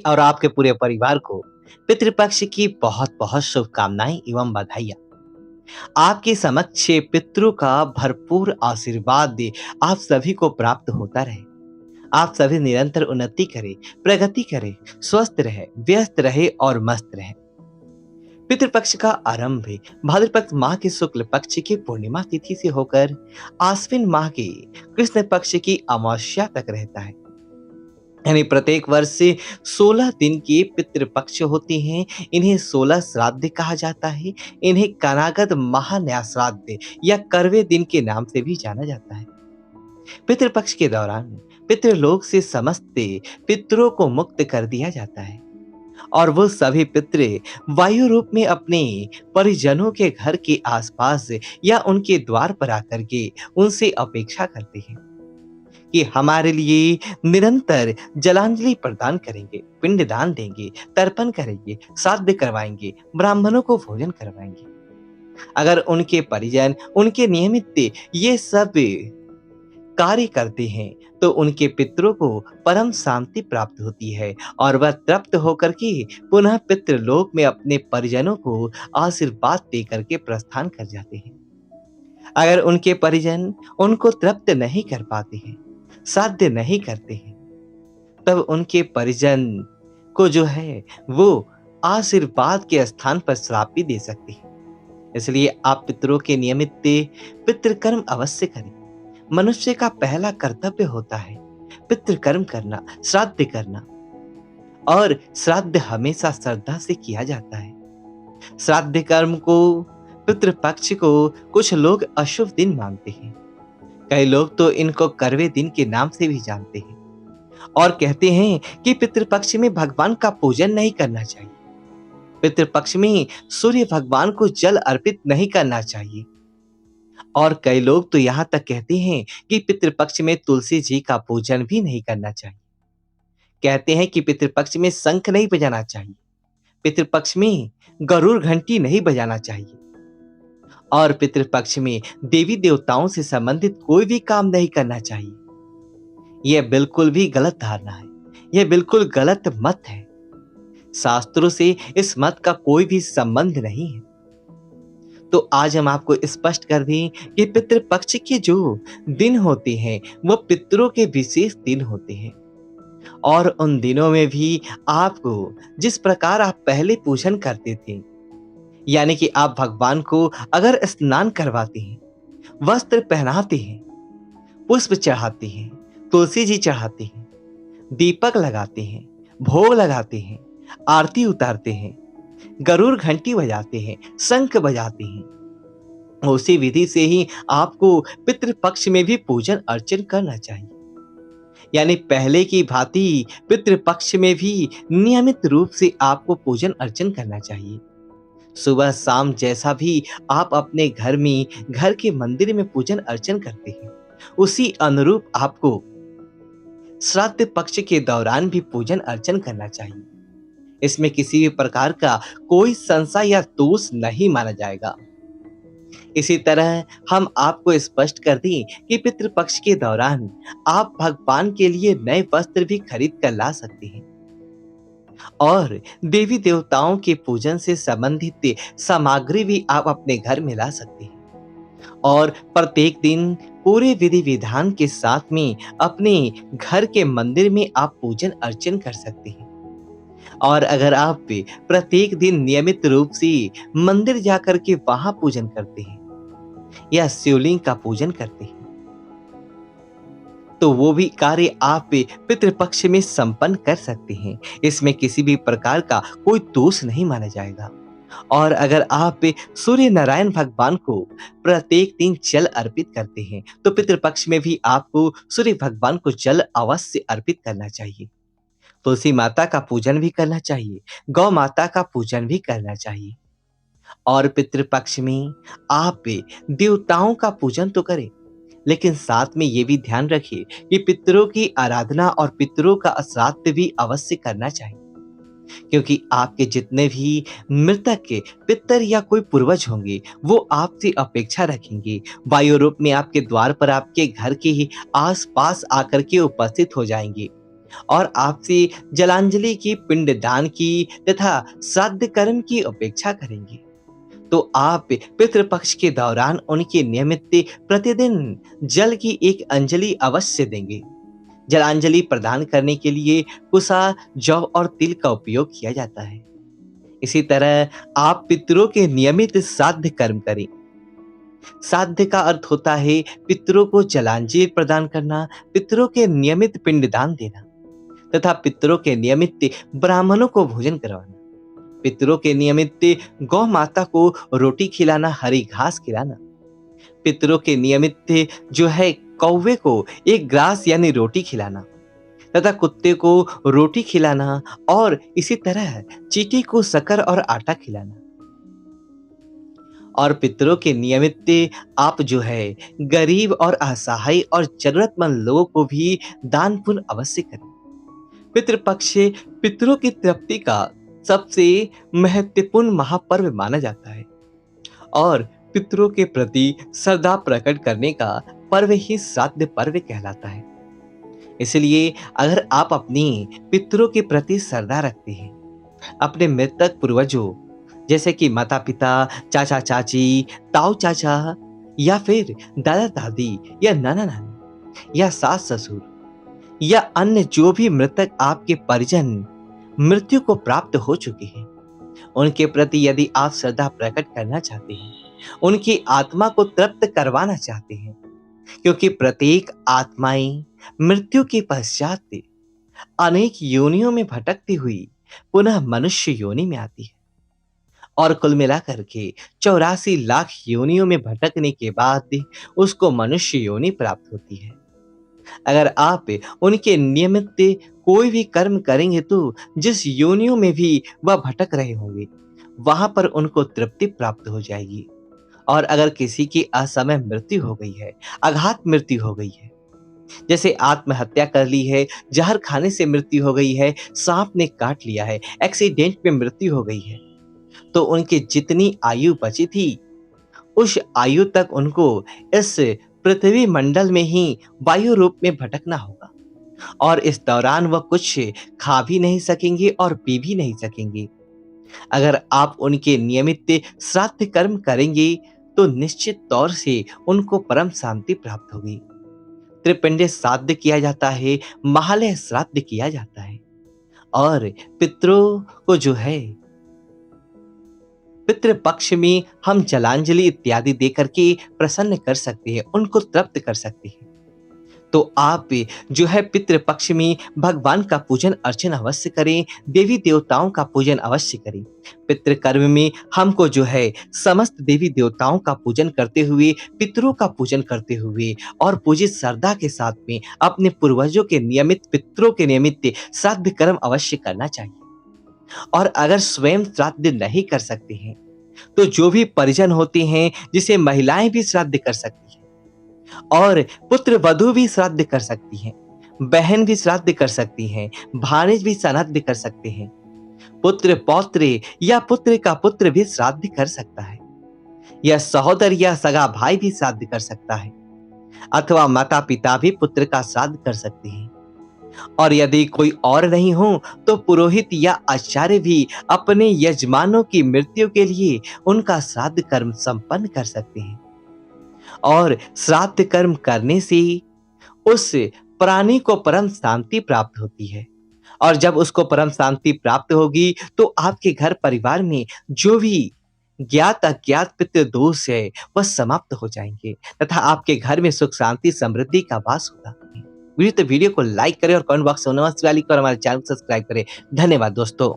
और आपके पूरे परिवार को पितृपक्ष की बहुत बहुत शुभकामनाएं एवं बधाइयाँ। आपके समक्ष पितरों का भरपूर आशीर्वाद आप सभी को प्राप्त होता रहे। आप सभी निरंतर उन्नति करें, प्रगति करें, स्वस्थ रहे, व्यस्त रहे और मस्त रहे। पितृपक्ष का आरंभ भाद्रपद माह के शुक्ल पक्ष की पूर्णिमा तिथि से होकर आश्विन माह के कृष्ण पक्ष की अमावस्या तक रहता है। यानी प्रत्येक वर्ष से 16 दिन के पितृपक्ष होते हैं। इन्हें 16 श्राद्ध कहा जाता है। इन्हें कनागद महान्या श्राद्ध या करवे दिन के नाम से भी जाना जाता है। पितृपक्ष के दौरान पितृलोक से समस्त पितरों को मुक्त कर दिया जाता है और वो सभी पितृ वायु रूप में अपने परिजनों के घर के आसपास या उनके द्वार पर आकर के उनसे अपेक्षा करते हैं कि हमारे लिए निरंतर जलांजलि प्रदान करेंगे, पिंडदान देंगे, तर्पण करेंगे, श्राद्ध करवाएंगे, ब्राह्मणों को भोजन करवाएंगे। अगर उनके परिजन उनके नियमित ये सब कार्य करते हैं तो उनके पितरों को परम शांति प्राप्त होती है और वह तृप्त होकर के पुनः पितृलोक में अपने परिजनों को आशीर्वाद देकर के प्रस्थान कर जाते हैं। अगर उनके परिजन उनको तृप्त नहीं कर पाते हैं, साध्य नहीं करते हैं, तब उनके परिजन को जो है वो आशीर्वाद के स्थान पर श्राप भी दे सकते हैं। इसलिए आप पितरों के नियमित पितृकर्म अवश्य करें। मनुष्य का पहला कर्तव्य होता है पितृकर्म करना, श्राद्ध करना, और श्राद्ध हमेशा श्रद्धा से किया जाता है। श्राद्ध कर्म को, पितृपक्ष को कुछ लोग अशुभ दिन मानते हैं। कई लोग तो इनको करवे दिन के नाम से भी जानते हैं और कहते हैं कि पितृपक्ष में भगवान का पूजन नहीं करना चाहिए, पितृपक्ष में सूर्य भगवान को जल अर्पित नहीं करना चाहिए। और कई लोग तो यहाँ तक कहते हैं कि पितृपक्ष में तुलसी जी का पूजन भी नहीं करना चाहिए। कहते हैं कि पितृपक्ष में शंख नहीं बजाना चाहिए, पितृपक्ष में गरुड़ घंटी नहीं बजाना चाहिए और पितृपक्ष में देवी देवताओं से संबंधित कोई भी काम नहीं करना चाहिए। यह बिल्कुल भी गलत धारणा है, यह बिल्कुल गलत मत है। शास्त्रों से इस मत का कोई भी संबंध नहीं है। तो आज हम आपको स्पष्ट कर दें कि पितृपक्ष के जो दिन होते हैं वो पितरों के विशेष दिन होते हैं और उन दिनों में भी आपको जिस प्रकार आप पहले पूजन करते थे, यानी कि आप भगवान को अगर स्नान करवाते हैं, वस्त्र पहनाते हैं, पुष्प चढ़ाते हैं, तुलसी जी चढ़ाते हैं, दीपक लगाते हैं, भोग लगाते हैं, आरती उतारते हैं, गरुड़ घंटी बजाते हैं, शंख बजाते हैं, उसी विधि से ही आपको पितृपक्ष में भी पूजन अर्चन करना चाहिए। यानी पहले की भांति पितृपक्ष में भी नियमित रूप से आपको पूजन अर्चन करना चाहिए। सुबह शाम जैसा भी आप अपने घर में, घर के मंदिर में पूजन अर्चन करते हैं, उसी अनुरूप आपको श्राद्ध पक्ष के दौरान भी पूजन अर्चन करना चाहिए। इसमें किसी भी प्रकार का कोई संशय या दोष नहीं माना जाएगा। इसी तरह हम आपको स्पष्ट कर दें कि पितृपक्ष के दौरान आप भगवान के लिए नए वस्त्र भी खरीद कर ला सकते हैं और देवी देवताओं के पूजन से संबंधित सामग्री भी आप अपने घर में ला सकते हैं और प्रत्येक दिन पूरे विधि विधान के साथ में अपने घर के मंदिर में आप पूजन अर्चन कर सकते हैं। और अगर आप प्रत्येक दिन नियमित रूप से मंदिर जाकर के वहां पूजन करते हैं या शिवलिंग का पूजन करते हैं, तो वो भी कार्य आप पितृपक्ष में संपन्न कर सकते हैं। इसमें किसी भी प्रकार का कोई दोष नहीं माना जाएगा। और अगर आप सूर्य नारायण भगवान को प्रत्येक दिन जल अर्पित करते हैं तो पितृपक्ष में भी आपको सूर्य भगवान को जल अवश्य अर्पित करना चाहिए। तुलसी माता का पूजन भी करना चाहिए, गौ माता का पूजन भी करना चाहिए और पितृपक्ष में आप देवताओं का पूजन तो करें, लेकिन साथ में ये भी ध्यान रखिए कि पितरों की आराधना और पितरों का श्राद्ध भी अवश्य करना चाहिए, क्योंकि आपके जितने भी मृतक के पितर या कोई पूर्वज होंगे वो आपसे अपेक्षा रखेंगे, वायु रूप में आपके द्वार पर, आपके घर के ही आस पास आकर के उपस्थित हो जाएंगे और आपसे जलांजलि की, पिंडदान की तथा श्राद्ध कर्म की अपेक्षा करेंगे, तो आप पितृपक्ष के दौरान उनके नियमित प्रतिदिन जल की एक अंजलि अवश्य देंगे। जलांजलि प्रदान करने के लिए कुसा, जौ और तिल का उपयोग किया जाता है। इसी तरह आप पितरों के नियमित श्राद्ध कर्म करें। श्राद्ध का अर्थ होता है पितरों को जलांजलि प्रदान करना, पितरों के नियमित पिंडदान देना तथा पितरों के नियमित ब्राह्मणों को भोजन करवाना, पितरों के नियमित गौ माता को रोटी खिलाना, हरी घास खिलाना, पितरों के नियमित जो है कौवे को एक ग्रास यानी रोटी खिलाना तथा कुत्ते को रोटी खिलाना और इसी तरह चींटी को शक्कर और आटा खिलाना। और पितरों के नियमित आप जो है गरीब और असहाय और जरूरतमंद लोगों को भी दान पुण्य अवश्य करें। पितृपक्ष पितरों की तृप्ति का सबसे महत्वपूर्ण महापर्व माना जाता है और पितरों के प्रति श्रद्धा प्रकट करने का पर्व ही श्राद्ध पर्व कहलाता है। इसलिए अगर आप अपनी पितरों के प्रति श्रद्धा रखते हैं, अपने मृतक पूर्वजों जैसे कि माता पिता, चाचा चाची, ताऊ चाचा या फिर दादा दादी या नाना नानी या सास ससुर या अन्य जो भी मृतक आपके परिजन मृत्यु को प्राप्त हो चुके हैं, उनके प्रति यदि आप श्रद्धा प्रकट करना चाहते हैं, उनकी आत्मा को तृप्त करवाना चाहते हैं, क्योंकि प्रत्येक आत्माएं मृत्यु के पश्चात अनेक योनियों में भटकती हुई पुनः मनुष्य योनि में आती है और कुल मिलाकर के 84 लाख योनियों में भटकने के बाद उसको मनुष्य योनि प्राप्त होती है। अगर आप उनके नियमित कोई भी कर्म करेंगे तो जिस योनियों में भी वह भटक रहे होंगे, वहां पर उनको तृप्ति प्राप्त हो जाएगी। और अगर किसी की असमय मृत्यु हो गई है, अघात मृत्यु हो गई है, जैसे आत्महत्या कर ली है, जहर खाने से मृत्यु हो गई है, सांप ने काट लिया है, एक्सीडेंट में मृत्यु हो गई है, तो उनकी जितनी आयु बची थी उस आयु तक उनको इस पृथ्वी मंडल में ही वायु रूप में भटकना होगा और इस दौरान वह कुछ खा भी नहीं सकेंगे और पी भी नहीं सकेंगे। अगर आप उनके नियमित श्राद्ध कर्म करेंगे तो निश्चित तौर से उनको परम शांति प्राप्त होगी। त्रिपिंड श्राद्ध किया जाता है, महालय श्राद्ध किया जाता है और पितरों को जो है पितृपक्ष में हम जलांजलि इत्यादि दे करके प्रसन्न कर सकते हैं, उनको तृप्त कर सकते हैं। तो आप जो है पितृपक्ष में भगवान का पूजन अर्चन अवश्य करें, देवी देवताओं का पूजन अवश्य करें। पितृकर्म में हमको जो है समस्त देवी देवताओं का पूजन करते हुए, पितरों का पूजन करते हुए और पूजित श्रद्धा के साथ में अपने पूर्वजों के नियमित, पितरों के नियमित श्राद्ध कर्म अवश्य करना चाहिए। और अगर स्वयं श्राद्ध नहीं कर सकते हैं तो जो भी परिजन होते हैं, जिसे महिलाएं भी श्राद्ध कर सकती हैं और पुत्र वधू भी श्राद्ध कर सकती हैं, बहन भी श्राद्ध कर सकती हैं, भाणेज भी श्राद्ध कर सकते हैं, पुत्र पौत्र या पुत्र का पुत्र भी श्राद्ध कर सकता है, या सहोदर या सगा भाई भी श्राद्ध कर सकता है, अथवा माता पिता भी पुत्र का श्राद्ध कर सकते हैं। और यदि कोई और नहीं हो तो पुरोहित या आचार्य भी अपने यजमानों की मृत्यु के लिए उनका श्राद्ध कर्म संपन्न कर सकते हैं। और श्राद्ध कर्म करने से उस प्राणी को परम शांति प्राप्त होती है और जब उसको परम शांति प्राप्त होगी तो आपके घर परिवार में जो भी ज्ञात अज्ञात पितृ दोष है वह समाप्त हो जाएंगे तथा आपके घर में सुख शांति समृद्धि का वास होगा। वीडियो को लाइक करें और कमेंट बॉक्स में नमस्ते लिखकर हमारे चैनल को सब्सक्राइब करें। धन्यवाद दोस्तों।